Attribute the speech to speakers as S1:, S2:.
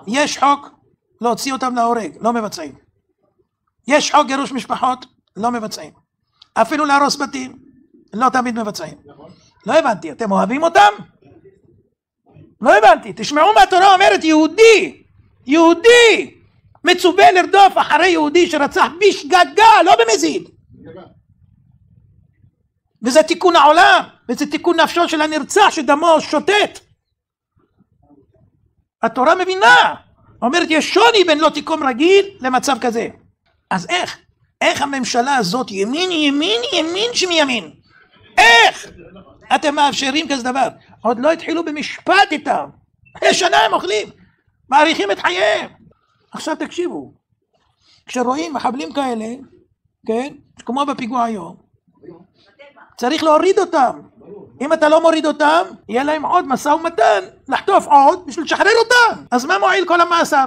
S1: יש חוק להוציא אותם להורג, לא מבצעים. יש חוק גירוש משפחות, לא מבצעים. אפילו להרוס בתים, לא תמיד מבצעים. לא הבנתי, אתם אוהבים אותם? לא הבנתי, תשמעו מה התורה אומרת, יהודי מצווה לרדוף אחרי יהודי שרצח בשגגה, לא במזיד. וזה תיקון העולם, וזה תיקון נפשו של הנרצח שדמו שוטט. התורה מבינה, אומרת יש שוני בין לא תיקון רגיל למצב כזה. אז איך הממשלה הזאת ימין שמימין? איך אתם מאפשרים כזה דבר? עוד לא התחילו במשפט איתם, שנה הם אוכלים, מעריכים את חייהם. עכשיו תקשיבו, כשרואים מחבלים כאלה, כן, כמו בפיגוע היום, צריך להוריד אותם. אם אתה לא מוריד אותם, יהיה להם עוד משא ומתן, לחטוף עוד בשביל לשחרר אותם. אז מה מועיל כל המאסר?